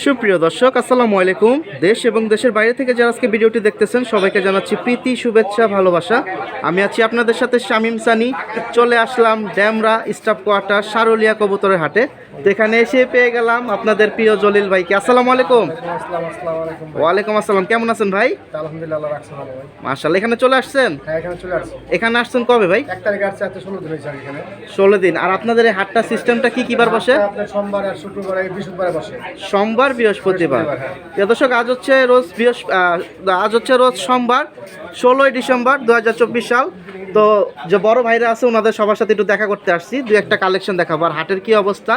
সুপ্রিয় দর্শক, আসসালামু আলাইকুম। দেশ এবং দেশের বাইরে থেকে যারা আজকে ভিডিওটি দেখতেছেন সবাইকে জানাচ্ছি প্রীতি, শুভেচ্ছা, ভালোবাসা। আমি আছি আপনাদের সাথে শামীম সানি। চলে আসলাম ড্যামরা স্টাফ কোয়ার্টার সারুলিয়া কবুতরের হাটে। তো এখানে এসে পেয়ে গেলাম আপনাদের প্রিয় জলিল ভাইকে। আসসালামু আলাইকুম। ওয়ালাইকুম আসসালাম। কেমন আছেন ভাই? আলহামদুলিল্লাহ, রাখছেন ভালো ভাই। মাশাআল্লাহ। এখানে চলে আসছেন? হ্যাঁ, এখানে চলে আসছি। এখানে আসছেন কবে ভাই? 1 তারিখ আসছে, আজকে 16 দিন হয়েছে এখানে। 16 দিন। আর আপনাদের এই হাটটা সিস্টেমটা কি বার বসে? আপনার সোমবার আর শুক্রবার আর বৃহস্পতিবারে বসে। সোমবার, বৃহস্পতিবার। হ্যাঁ। প্রিয় দর্শক, আজ হচ্ছে রোজ সোমবার 16ই ডিসেম্বর 2024 সাল। তো যে বড় ভাইরা আছে ওনাদের সবার সাথে একটু দেখা করতে আসছি, দুই একটা কালেকশন দেখাবো আর হাটের কি অবস্থা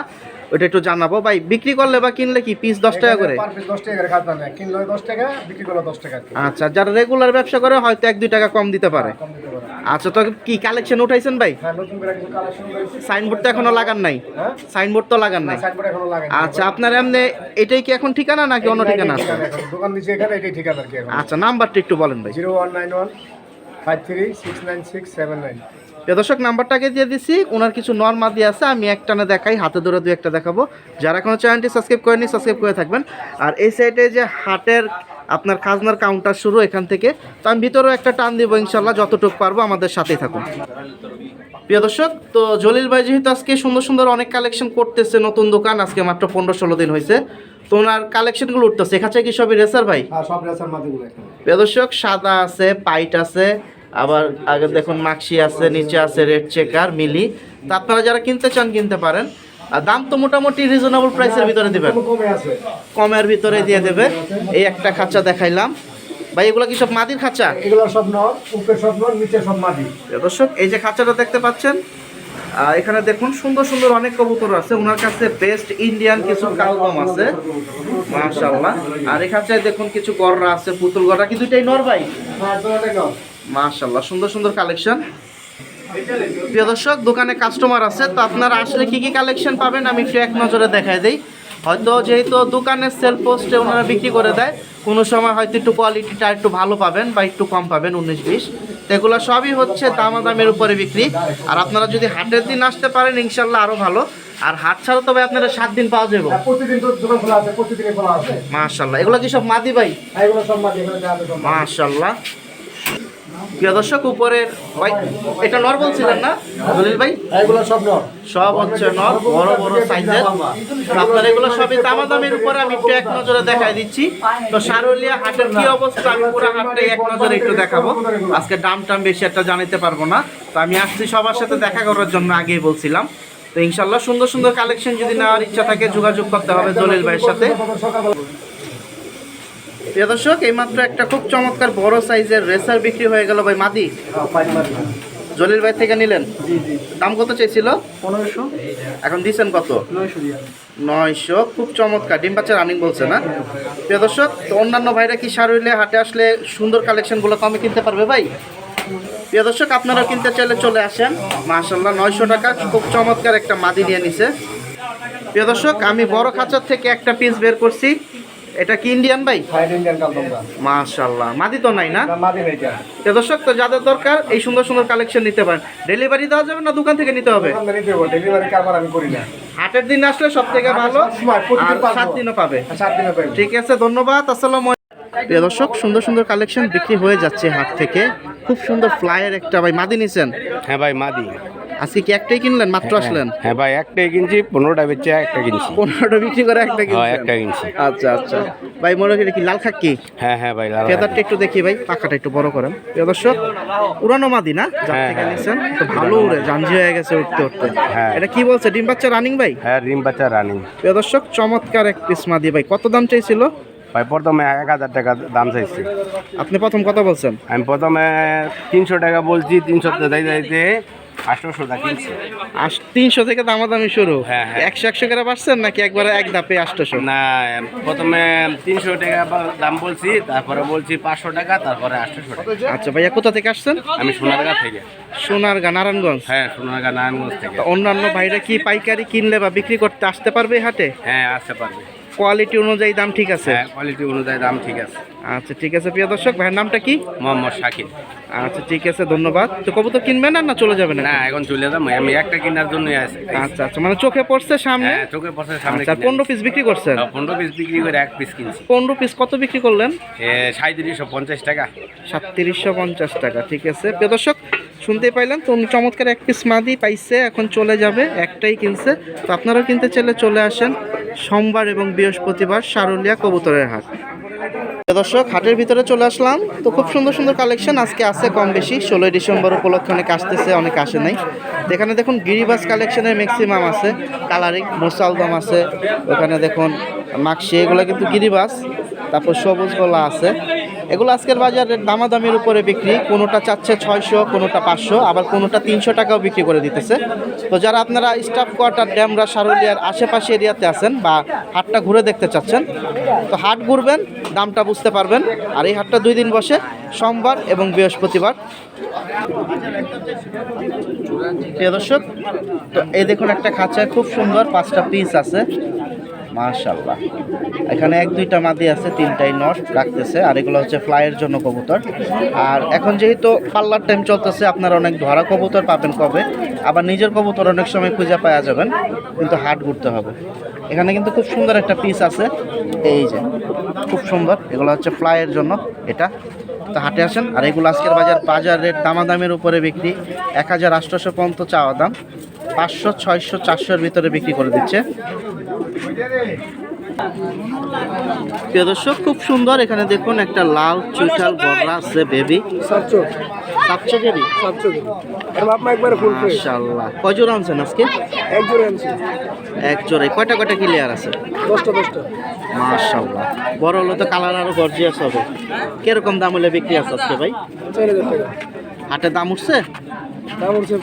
ওটা একটু জানাবো। ভাই, বিক্রি করলে বা কিনলে কি পিস 10 টাকা করে? পার পিস 10 টাকা করে খাতা নেয়, কিনলে 10 টাকা, বিক্রি করলে 10 টাকা। আচ্ছা, যারা রেগুলার ব্যবসা করে হয়তো 1-2 টাকা কম দিতে পারে। কম দিতে পারে। আচ্ছা, তো কি কালেকশন উঠাইছেন ভাই? হ্যাঁ, নতুন করে কিছু কালেকশন করেছি। সাইনবোর্ড তো এখনো লাগান নাই? হ্যাঁ, সাইনবোর্ড তো লাগান নাই। সাইনবোর্ড এখনো লাগায়নি। আচ্ছা, আপনার এমনি এটাই কি এখন ঠিকানা নাকি অন্য ঠিকানা আছে? দোকান নিচে এখানে, এটাই ঠিকানা আর কি এখন। আচ্ছা, নাম্বারটা একটু বলেন ভাই। 0191 53696979। দর্শক, নাম্বারটাকে দিয়ে দিছি। ওনার কিছু নরমাদি আছে, আমি একটানে দেখাই, হাতে ধরে দুই একটা দেখাবো। যারা এখনো চ্যানেলটি সাবস্ক্রাইব করেনি সাবস্ক্রাইব করে থাকবেন। আর এই সাইডে যে হাটের আপনার খাজনার কাউন্টার শুরু এখান থেকে, তো আমি ভিতরেও একটা টান দিব ইনশাল্লাহ, যতটুকু পারবো। আমাদের সাথেই থাকুন প্রিয় দর্শক। তো জলিল ভাই যেহেতু আজকে সুন্দর সুন্দর অনেক কালেকশন করতেছে, নতুন দোকান, আজকে মাত্র 15-16 দিন হয়েছে, তো ওনার কালেকশনগুলো উঠতেছে। এখানে কি সবই রেসার ভাই? হ্যাঁ, সব রেসার মাদিগুলো এখানে। প্রিয় দর্শক, সাদা আছে, পাইট আছে, আবার আগে দেখুন মাক্সি আছে, নিচে আছে রেড চেকার, মিলি। তা আপনারা যারা কিনতে চান কিনতে পারেন। আর দাম তো মোটামুটি রিজনেবল প্রাইসের ভিতরে দিবেন, কমে আছে, কমের ভিতরে দিয়ে দেবে। এই একটা খাঁচা দেখাইলাম ভাই, এগুলো কি সব মাদির খাঁচা? এগুলো সব নর, উপরে সব নর, নিচে সব মাদি। দর্শক, এই যে খাঁচাটা দেখতে পাচ্ছেন, এখানে দেখুন সুন্দর সুন্দর অনেক কবুতর আছে। ওনার কাছে বেস্ট ইন্ডিয়ান কিছু কালদম আছে, মাশাআল্লাহ। আর এই খাঁচায় দেখুন কিছু গররা আছে, পুতুল গররা, কি দুইটাই নর ভাই? হ্যাঁ, দুটোই নর। মাশাআল্লাহ, সুন্দর সুন্দর কালেকশন। প্রিয় দর্শক, দোকানে কাস্টমার আছে, তো আপনারা আসলে কি কি কালেকশন পাবেন আমি একটু এক নজরে দেখাই দেই। হয়তো যেহেতু দোকানের সেল পোস্টে ওনারা বিক্রি করে দেয়, কোনো সময় হয়তো একটু কোয়ালিটিটা একটু ভালো পাবেন বা একটু কম পাবেন, 19-20। তো এগুলো সবই হচ্ছে দামাদামের উপরে বিক্রি। আর আপনারা যদি হাটের দিন আসতে পারেন ইনশাল্লাহ আরও ভালো। আর হাট ছাড়া তবে আপনারা 7 দিন পাওয়া যাবে। প্রতিদিন তো দোকান খোলা আছে, প্রতিদিনই খোলা আছে। মাশাআল্লাহ, এগুলো কি সব মাদি ভাই? হ্যাঁ, এগুলো সব মাদি, এগুলো যা আছে সব মাদি। মাশাআল্লাহ। প্রিয় দর্শক, উপরের ভাই এটা নর বলছিলেন না জলিল ভাই? এগুলো সব নর, সব হচ্ছে নর, বড় বড় সাইজের। আপনার এগুলো সবই দামাদামের উপরে আমি একটু এক নজরে দেখাই দিচ্ছি। তো সারুলিয়া হাটের কি অবস্থা আমি পুরো হাটটাই এক নজরে একটু দেখাবো। আজকে দাম টাম বেশি একটা জানাতে পারবো না, তো আমি আসছি সবার সাথে দেখা করার জন্য, আগেই বলছিলাম। তো ইনশাল্লাহ সুন্দর সুন্দর কালেকশন যদি নেওয়ার ইচ্ছা থাকে যোগাযোগ করতে হবে জলিল ভাইয়ের সাথে। প্রিয় দর্শক, এইমাত্র একটা খুব চমৎকার বড় সাইজের রেসার বিক্রি হয়ে গেল ভাই, মাদি। জলিল ভাই থেকে নিলেন? দাম কত চাইছিল? 1500। এখন দিচ্ছেন কত? 900। খুব চমৎকার, ডিম বাচ্চা রানিং বলছে না? প্রিয় দর্শক, তো অন্যান্য ভাইরা কি সারুলিয়া হাটে আসলে সুন্দর কালেকশনগুলো কমে কিনতে পারবে ভাই? প্রিয় দর্শক, আপনারা কিনতে চাইলে চলে আসেন। মাশাআল্লাহ, 900 টাকা খুব চমৎকার একটা মাদি নিয়ে নিছে। প্রিয় দর্শক, আমি বড় খাঁচার থেকে একটা পিস বের করছি। এটা কি ইন্ডিয়ান ভাই? হ্যাঁ, ইন্ডিয়ান কালদমটা। মাশাআল্লাহ, মাদি তো নাই না? না, মাদি নেই এটা। প্রিয় দর্শক, তো যাদের দরকার এই সুন্দর সুন্দর কালেকশন নিতে পারেন। ডেলিভারি দেওয়া যাবে না দোকান থেকে নিতে হবে? দোকান থেকে নিতে হবে, ডেলিভারি কারবার আমি করি না। হাটের দিন আসলে সব থেকে ভালো, আর 7 দিনও পাবে। 7 দিনে পাই। ঠিক আছে, ধন্যবাদ, আসসালামু আলাইকুম। প্রিয় দর্শক, সুন্দর সুন্দর কালেকশন বিক্রি হয়ে যাচ্ছে হাট থেকে। খুব সুন্দর ফ্লায়ার একটা ভাই, মাদি নিছেন? হ্যাঁ ভাই, মাদি। আজকে কি একটাই কিনলেন? মাত্র আসলেন? হ্যাঁ ভাই, একটাই কিনছি, 15টা বেচে একটা কিনছি। 15টা বিক্রি করে একটা হ্যাঁ, কিনছেন? একটা কিনছি। আচ্ছা আচ্ছা ভাই, মনে করি কি লাল খাক্কি? হ্যাঁ হ্যাঁ ভাই, লাল ফেদারটা একটু দেখি ভাই, পাখাটা একটু বড় করেন। প্রিয় দর্শক, উড়ানো মাদি না যার হ্যাঁ, থেকে হ্যাঁ। নিছেন? তো ভালো উড়ে, জাঞ্জি হয়ে গেছে উঠতে উঠতে। হ্যাঁ। এটা কি বলছে, ডিম বাচ্চা রানিং ভাই? হ্যাঁ, রিম বাচ্চা রানিং। প্রিয় দর্শক, চমৎকার এক পিস মাদি ভাই। কত দাম চাইছিল ভাই প্রথমে 1000 টাকা দাম চাইছি। আপনি? প্রথম কত বলছেন? আমি প্রথমে 300 টাকা বলছি, 300 যাইতে 800 টাকা কিনছি। 300 থেকে দামাদামি শুরু। হ্যাঁ, হ্যাঁ। 100 করে পাচ্ছেন নাকি একবারে এক ধাপে 800? না, প্রথমে 300 টাকা দাম বলছি, তারপরে বলছি 500 টাকা, তারপরে 800 টাকা। আচ্ছা ভাইয়া, কোথা থেকে আসছেন? আমি সোনারগাঁ থেকে। সোনারগাঁ, নারায়ণগঞ্জ। হ্যাঁ, সোনারগাঁ নারায়ণগঞ্জ থেকে। তো অন্যান্য ভাইরা কি পাইকারি কিনলে বা বিক্রি করতে আসতে পারবে এই হাটে? হ্যাঁ, আসতে পারবে। কোয়ালিটি অনুযায়ী দাম ঠিক আছে? হ্যাঁ, কোয়ালিটি অনুযায়ী দাম ঠিক আছে। আচ্ছা ঠিক আছে প্রিয় দর্শক, ভাইয়ের নামটা কি? মোহাম্মদ শাকিব। আচ্ছা ঠিক আছে, ধন্যবাদ। তো কবুতর কিনবেন না চলে যাবেন? না, এখন চলে যাবো, আমি একটা কেনার জন্য আছে। আচ্ছা আচ্ছা, মানে চোখে পড়ছে সামনে? হ্যাঁ, চোখের পাশে সামনে। আচ্ছা, 15 পিস বিক্রি করছেন? 15 পিস বিক্রি করে 1 পিস কিনছি। 15 পিস কত বিক্রি করলেন? 3750 টাকা। 3750 টাকা, ঠিক আছে প্রিয় দর্শক, শুনতেই পাইলেন তো, উনি চমৎকার এক পিস মাদি পাইছে, এখন চলে যাবে, একটাই কিনছে। তো আপনারাও কিনতে চাইলে চলে আসেন সোমবার এবং বৃহস্পতিবার সারুলিয়া কবুতরের হাট। প্রিয় দর্শক, হাটের ভিতরে চলে আসলাম, তো খুব সুন্দর সুন্দর কালেকশন আজকে আছে কম বেশি। 16ই ডিসেম্বর উপলক্ষে অনেক আসতেছে, অনেক আসে নাই। এখানে দেখুন গিরিবাস কালেকশনের ম্যাক্সিমাম আছে, কালারিং মোসালদম আছে, ওখানে দেখুন মাক্সি, এগুলো কিন্তু গিরিবাস। তারপর সবুজ গলা আছে, এগুলো আজকের বাজারের দামাদামির উপরে বিক্রি। কোনোটা চাচ্ছে 600, কোনোটা 500, আবার কোনোটা 300 টাকাও বিক্রি করে দিতেছে। তো যারা আপনারা স্টাফ কোয়ার্টার, ড্যামরা, সারুলিয়ার আশেপাশে এরিয়াতে আছেন বা হাটটা ঘুরে দেখতে চাচ্ছেন, তো হাট ঘুরবেন, দামটা বুঝতে পারবেন। আর এই হাটটা 2 দিন বসে, সোমবার এবং বৃহস্পতিবার। প্রিয় দর্শক, তো এই দেখুন একটা খাঁচায় খুব সুন্দর 5টা পিস আছে, মাশাআল্লাহ। এখানে 1-2টা মাদি আছে, 3টাই নট রাখতেছে, আর এগুলো হচ্ছে ফ্লাইয়ের জন্য কবুতর। আর এখন যেহেতু পাল্লার টাইম চলতেছে, আপনারা অনেক ধরা কবুতর পাবেন কবে, আবার নিজের কবুতর অনেক সময় খুঁজে পাওয়া যাবেন, কিন্তু হাট ঘুরতে হবে। এখানে কিন্তু খুব সুন্দর একটা পিস আছে, এই যে খুব সুন্দর, এগুলো হচ্ছে ফ্লাইয়ের জন্য এটা। তো হাটে আসেন। আর এগুলো আজকের বাজারের দামাদামের উপরে বিক্রি। 1800 পর্যন্ত চাওয়া দাম, 500, 600, 400-এর ভিতরে বিক্রি করে দিচ্ছে। প্রিয় দর্শক, খুব সুন্দর, এখানে দেখুন একটা লাল চুইঠাল বড়রা আছে, বেবি 700 বেবি, 700 এর বাপ মা একবারে ফুল ফ্রেশ। মাশাআল্লাহ। কয় জোড়া আনছেন আজকে? এক জোড়া আনছি। এক জোড়ায় কয়টা ক্লিয়ার আছে? 10টা। মাশাআল্লাহ, বড় হলে তো কালার আরো গর্জিয়াস হবে। কিরকম দাম হলে বিক্রি আছে আজকে ভাই? 4000 টাকা। হাটে দাম উঠছে? দাম হচ্ছে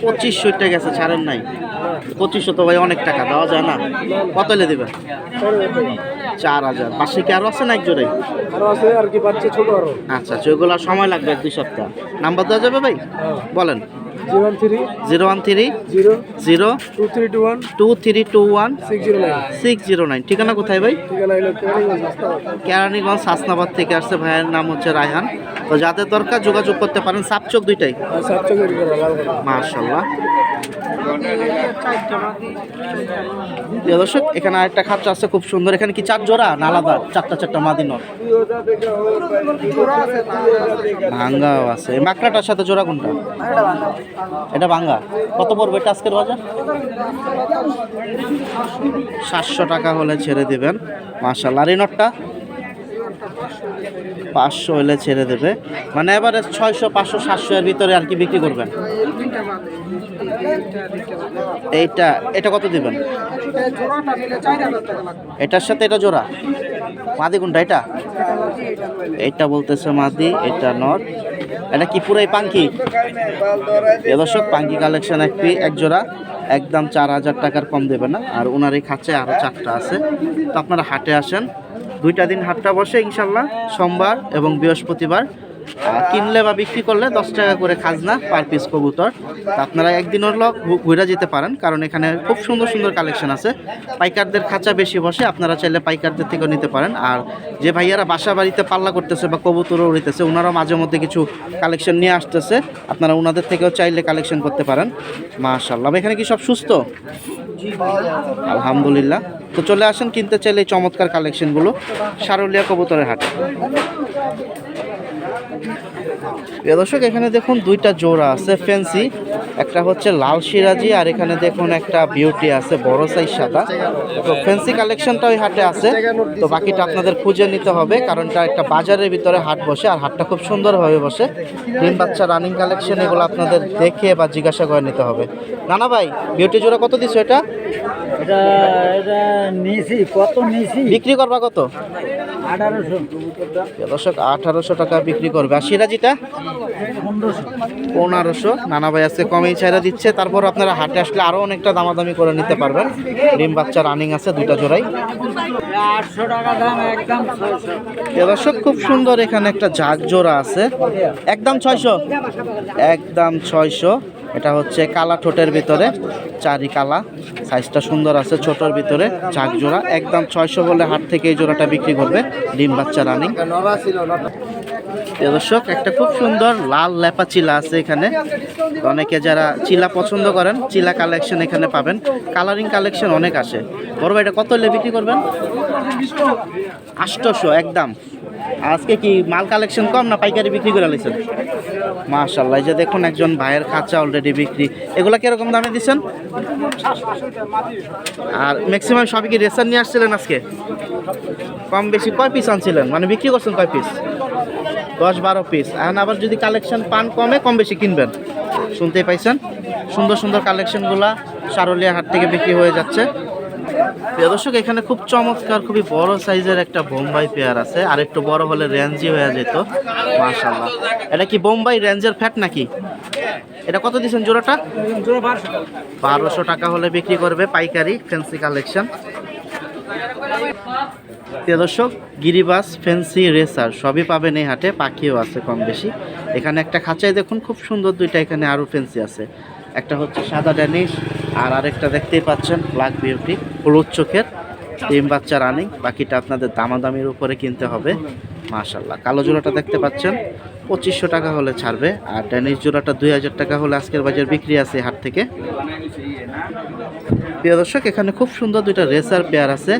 2500 টাকা গেছে, ছাড়েন নাই? 2500 তো ভাই অনেক টাকা, দেওয়া যায় না? কত হলে দেবেন? 4000। পাশে কি আরো আছে না এক জোড়াই? আরো আছে, আর কি বাচ্চা ছোট আরো। আচ্ছা, সেগুলো সময় লাগবে 1-2 সপ্তাহ। নাম্বার দেওয়া যাবে ভাই? বলেন। 013 013 0 2321 2321 609। 609। ঠিকানা কোথায় ভাই? ঠিকানা হলো কেরানীগঞ্জ হাসনাবাদ থেকে আসছে। ভাইয়ের নাম হচ্ছে রায়হান। তো যাদের দরকার যোগাযোগ করতে পারেন। সাপচোক দুইটাই? মাশাআল্লাহ। প্রিয় দর্শক, এখানে আরেকটা খাঁচা আছে খুব সুন্দর। এখানে কি 4 জোড়া না আলাদা? 4টা মাদি নর, ভাঙ্গাও আছে। এই মাকড়াটার সাথে জোড়া কোনটা? এটা ভাঙ্গা। কত পড়বে এটা আজকের বাজার? 700 টাকা হলে ছেড়ে দিবেন। মাশাআল্লাহ। আর এই নটটা 500 হলে ছেড়ে দেবে, মানে এবারে 600, 500, 700 এর ভিতরে আর কি বিক্রি করবেন। এটা কত দিবেন? এটার সাথে এটা জোড়া। মাদি কোনটা? এটা বলতেছে মাদি, এটা নট। এটা কি পুরাই পাঙ্কি? দর্শক, পাঙ্কি কালেকশন এক জোড়া, একদম 4000 টাকার কম দেবে না। আর ওনার এই খাঁচায় আরো 4টা আছে। তো আপনারা হাটে আসেন, 2টা দিন হাটটা বসে ইনশাল্লাহ, সোমবার এবং বৃহস্পতিবার। কিনলে বা বিক্রি করলে 10 টাকা করে খাজনা পার পিস কবুতর। তা আপনারা একদিন হলো ঘুরে যেতে পারেন, কারণ এখানে খুব সুন্দর সুন্দর কালেকশন আছে। পাইকারদের খাঁচা বেশি বসে, আপনারা চাইলে পাইকারদের থেকেও নিতে পারেন। আর যে ভাইয়ারা বাসা বাড়িতে পাল্লা করতেছে বা কবুতরও উড়িতেছে, ওনারাও মাঝে মধ্যে কিছু কালেকশন নিয়ে আসতেছে, আপনারা ওনাদের থেকেও চাইলে কালেকশন করতে পারেন। মাশাআল্লাহ। এখানে কি সব সুস্থ? আলহামদুলিল্লাহ। তো চলে আসেন কিনতে চাইলে এই চমৎকার কালেকশনগুলো সারুলিয়া কবুতরের হাটে। প্রিয় দর্শক, এখানে দেখুন 2টা জোড়া আছে ফ্যান্সি, একটা হচ্ছে লাল সিরাজি, আর এখানে দেখুন একটা বিউটি আছে বড় সাইজ সাদা। তো ফ্যান্সি কালেকশনটা ওই হাটে আছে, তো বাকিটা আপনাদের খুঁজে নিতে হবে, কারণ এটা একটা বাজারের ভিতরে হাট বসে, আর হাটটা খুব সুন্দরভাবে বসে। ডিম বাচ্চা রানিং কালেকশন, এগুলো আপনাদের দেখে বা জিজ্ঞাসা করে নিতে হবে। নানা ভাই, বিউটি জোড়া কত দিছো? এটা বিক্রি করবা কত? 1800। দর্শক, 1800 টাকা বিক্রি করবে। আর সিরাজিটা 1500। নানা ভাই আজকে কমেই ছাইরা দিচ্ছে। তারপর আপনারা হাটে আসলে আরো অনেকটা দামাদামি করে নিতে পারবেন। ডিম বাচ্চা রানিং আছে 2টা জোড়াই। 800 টাকা দাম, একদম 600। দর্শক, খুব সুন্দর এখানে একটা জাগ জোড়া আছে, একদম 600। একদম 600। এটা হচ্ছে কালা ঠোঁটের ভিতরে, চারি কালা, সাইজটা সুন্দর আছে, ছোটোর ভিতরে চাক জোড়া, একদম 600 বলে হাট থেকে এই জোড়াটা বিক্রি করবে। ডিম বাচ্চা রানিং। দর্শক একটা খুব সুন্দর লাল লেপা চিলা আছে এখানে। অনেকে যারা চিলা পছন্দ করেন, চিলা কালেকশন এখানে পাবেন। কালারিং কালেকশন অনেক আসে। বড় ভাই এটা কত হলে বিক্রি করবেন? 800 একদম। আজকে কি মাল কালেকশন কম না পাইকারি বিক্রি করে লাইছেন? মাশাআল্লাহ, এই যে দেখুন একজন ভাইয়ের খাঁচা অলরেডি বিক্রি। এগুলা কিরকম দামে দিচ্ছেন? আর ম্যাক্সিমাম সবই কি রেসার নিয়ে আসছিলেন আজকে? কম বেশি কয় পিস আনছিলেন, মানে বিক্রি করছেন কয় পিস? 10-12 পিস। এখন আবার যদি কালেকশন পান কমে কম বেশি কিনবেন। শুনতেই পাইছেন, সুন্দর সুন্দর কালেকশনগুলা সারুলিয়া হাট থেকে বিক্রি হয়ে যাচ্ছে। প্রিয় দর্শক, এখানে খুব চমৎকার খুবই বড় সাইজের একটা বোম্বাই পেয়ার আছে। আর একটু বড় হলে রেঞ্জি হয়ে যেত। মাশাআল্লাহ, এটা কি বোম্বাই রেঞ্জের ফ্যাট নাকি? এটা কত দিচ্ছেন জোড়াটা? 1200 টাকা হলে বিক্রি করবে পাইকারি, ফ্যান্সি কালেকশন। প্রিয় দর্শক, গিরিবাস, ফ্যান্সি, রেসার সবই পাবেন এই হাটে। পাখিও আছে কম বেশি। এখানে একটা খাঁচায় দেখুন খুব সুন্দর দুইটা, এখানে আরও ফ্যান্সি আছে। একটা হচ্ছে সাদা ড্যানিশ, আর আরেকটা দেখতেই পাচ্ছেন ব্ল্যাক বিউটি, হলুদ চোখের, ডিম বাচ্চা রানিং। বাকিটা আপনাদের দামাদামির উপরে কিনতে হবে। মাশাআল্লাহ, কালো জোড়াটা দেখতে পাচ্ছেন 2500 টাকা হলে ছাড়বে। আর ড্যানিশ জোড়াটা 2000 টাকা হলে আজকের বাজার বিক্রি আছে হাট থেকে। প্রিয় দর্শক, এখানে খুব সুন্দর দুইটা রেসার পেয়ার আছে।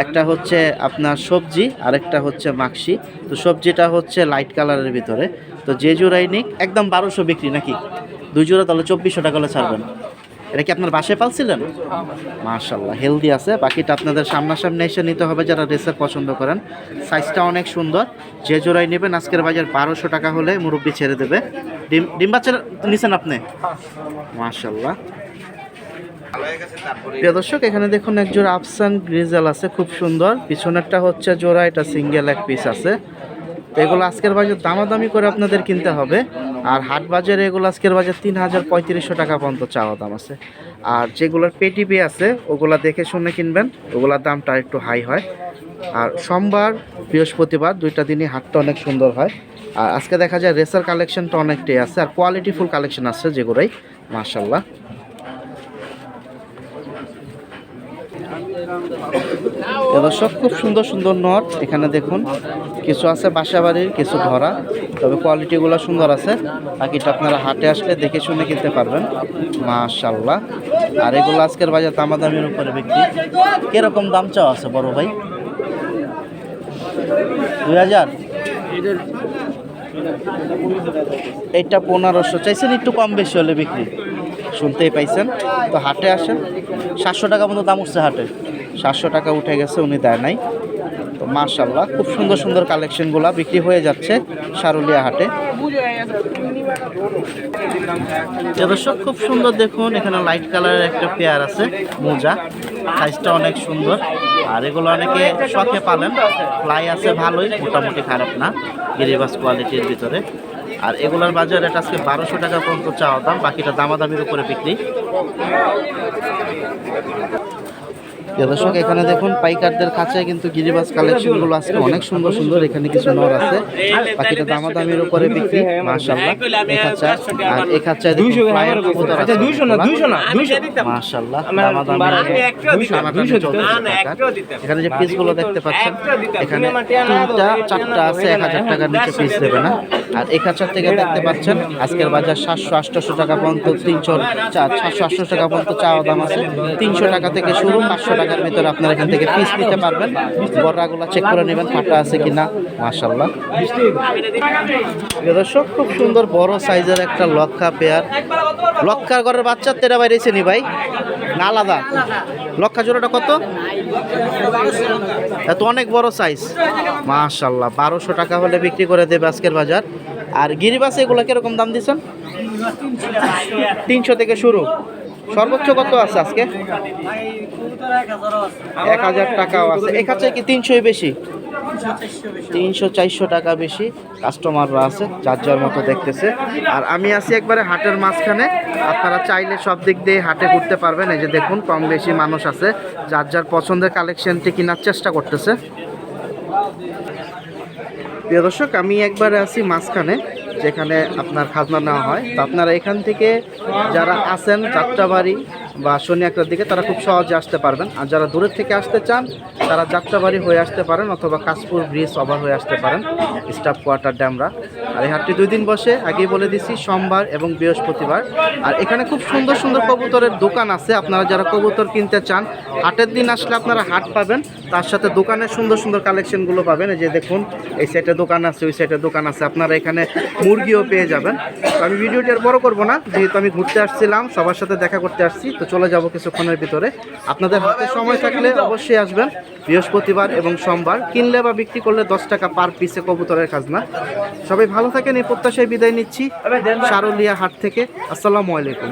একটা হচ্ছে আপনার সবজি, আর একটা হচ্ছে মাক্সি। তো সবজিটা হচ্ছে লাইট কালারের ভিতরে। তো যে জোড়াই নিক একদম 1200 বিক্রি নাকি? দুই জোড়া তাহলে 2400 টাকা হলে ছাড়বেন। এটা কি আপনার বাসায় পালছিলেন? মাশাআল্লাহ, হেলদি আছে। বাকিটা আপনাদের সামনাসামনি এসে নিতে হবে যারা রেসার পছন্দ করেন। সাইজটা অনেক সুন্দর। যে জোড়াই নেবেন আজকের বাজার 1200 টাকা হলে মুরব্বি ছেড়ে দেবে। ডিম বাচ্চা নিছেন আপনি? মাশাআল্লাহ। প্রিয় দর্শক, এখানে দেখুন এক জোড়া আফসান গ্রিজেল আছে, খুব সুন্দর। পিছনেরটা হচ্ছে জোড়া, এটা সিঙ্গেল এক পিস আছে। তো এগুলো আজকের বাজার দামাদামি করে আপনাদের কিনতে হবে। আর হাট বাজারে এগুলো আজকের বাজার 3500 টাকা পর্যন্ত চাওয়া দাম আছে। আর যেগুলোর পেটিপি আছে ওগুলা দেখে শুনে কিনবেন, ওগুলোর দামটা একটু হাই হয়। আর সোমবার, বৃহস্পতিবার দুইটা দিনই হাটটা অনেক সুন্দর হয়। আর আজকে দেখা যায় রেসার কালেকশনটা অনেকটাই আছে, আর কোয়ালিটি ফুল কালেকশন আছে যেগুলোই মাশাআল্লাহ। দর্শক, খুব সুন্দর সুন্দর নট এখানে দেখুন। কিছু আছে বাসাবাড়ির, কিছু ধরা, তবে কোয়ালিটিগুলো সুন্দর আছে। বাকিটা আপনারা হাটে আসলে দেখে শুনে কিনতে পারবেন। মাশাআল্লাহ। আর এগুলো আজকের বাজার দামাদামির উপরে বিক্রি। কিরকম দাম চাওয়া আছে বড় ভাই? 2000। এটা 1500 চাইছেন, একটু কম বেশি হলে বিক্রি। শুনতেই পাইছেন। তো হাটে আসেন, 700 টাকা মতো দাম উঠছে হাটে। 700 টাকা উঠে গেছে, উনি দেয় নাই। তো মাশাআল্লাহ, খুব সুন্দর সুন্দর কালেকশনগুলো বিক্রি হয়ে যাচ্ছে সারুলিয়া হাটে। দর্শক, খুব সুন্দর দেখুন, এখানে লাইট কালারের একটা পেয়ার আছে মোজা, সাইজটা অনেক সুন্দর। আর এগুলো অনেকে শখে পালেন। ফ্লাই আছে ভালোই, মোটামুটি খারাপ না, গিরিবাস কোয়ালিটির ভিতরে। আর এগুলোর বাজার এটা আজকে 1200 টাকা পর্যন্ত চাওয়া দাম, বাকিটা দামাদামির উপরে বিক্রি। দর্শক, এখানে দেখুন পাইকারদের খাঁচায় কিন্তু গিরিবাস কালেকশনগুলো আজকে অনেক সুন্দর সুন্দর। এখানে কিছু নর আছে, বাকিটা দামাদামির উপরে বিক্রি। মাশাআল্লাহ, এই খাঁচা আর এই খাঁচায় দেখুন ফ্লাইয়ের কবুতর আছে। 200 না, 200 মাশাআল্লাহ, দামাদামি 200 টাকা। এখানে যে পিসগুলো দেখতে পাচ্ছেন, এখানে 3টা-4টা আছে, 1000 টাকার নিচে পিস দেবে না। আর এই খাঁচার থেকে দেখতে পাচ্ছেন আজকের বাজার 700-800 টাকা পর্যন্ত, 700-800 টাকা পর্যন্ত চাওয়া দাম আছে। 300 টাকা থেকে শুরু, 500 টাকার ভিতরে আপনারা এখান থেকে পিস নিতে পারবেন। বড়রাগুলো চেক করে নেবেন ফাটা আছে কিনা। মাশাআল্লাহ। দর্শক, খুব সুন্দর বড় সাইজের একটা লক্ষা পেয়ার। লক্ষার ঘরের বাচ্চা তেরা বাইরেছে নি ভাই না আলাদা? লক্ষা জোড়াটা কত? এত অনেক বড় সাইজ। মাশাআল্লাহ, 1200 টাকা হলে বিক্রি করে দেবে আজকের বাজার। আর গিরিবাস এগুলো কিরকম দাম দিচ্ছেন? 300 থেকে শুরু। সর্বোচ্চ কত আছে আজকে? 1000 টাকাও আছে। এই কাছে কি 300 বেশি? 300-400 টাকা বেশি। কাস্টমাররা আছে, যার যার মতো দেখতেছে। আর আমি আছি একবারে হাটের মাঝখানে। আপনারা চাইলে সব দিক দিয়ে হাটে ঘুরতে পারবেন। এই যে দেখুন কম বেশি মানুষ আছে, যার যার পছন্দের কালেকশনটি কেনার চেষ্টা করতেছে। প্রিয় দর্শক, আমি একবারে আছি মাঝখানে। যেখানে আপনার খাজনা নেওয়া হয়। তো আপনারা এখান থেকে যারা আছেন যাত্রাবাড়ি বা শনি একটার দিকে তারা খুব সহজে আসতে পারবেন। আর যারা দূরের থেকে আসতে চান তারা যাত্রাবাড়ি হয়ে আসতে পারেন অথবা কাশপুর ব্রিজ ওভার হয়ে আসতে পারেন, স্টাফ কোয়ার্টার ড্যামরা। আর এই হাটটি 2 দিন বসে, আগেই বলে দিছি, সোমবার এবং বৃহস্পতিবার। আর এখানে খুব সুন্দর সুন্দর কবুতরের দোকান আছে। আপনারা যারা কবুতর কিনতে চান হাটের দিন আসলে আপনারা হাট পাবেন, তার সাথে দোকানের সুন্দর সুন্দর কালেকশনগুলো পাবেন। এই যে দেখুন, এই সাইডে দোকান আছে, ওই সাইডে দোকান আছে, আপনারা এখানে মুরগিও পেয়ে যাবেন। তো আমি ভিডিওটি আর বড় করবো না, যেহেতু আমি ঘুরতে আসছিলাম, সবার সাথে দেখা করতে আসছি, তো চলে যাব কিছুক্ষণের ভিতরে। আপনাদের হাতে সময় থাকলে অবশ্যই আসবেন বৃহস্পতিবার এবং সোমবার। কিনলে বা বিক্রি করলে 10 টাকা পার পিসে কবুতরের খাজনা। সবাই ভালো থাকেন, এই প্রত্যাশায় বিদায় নিচ্ছি সারুলিয়া হাট থেকে। আসসালামু আলাইকুম।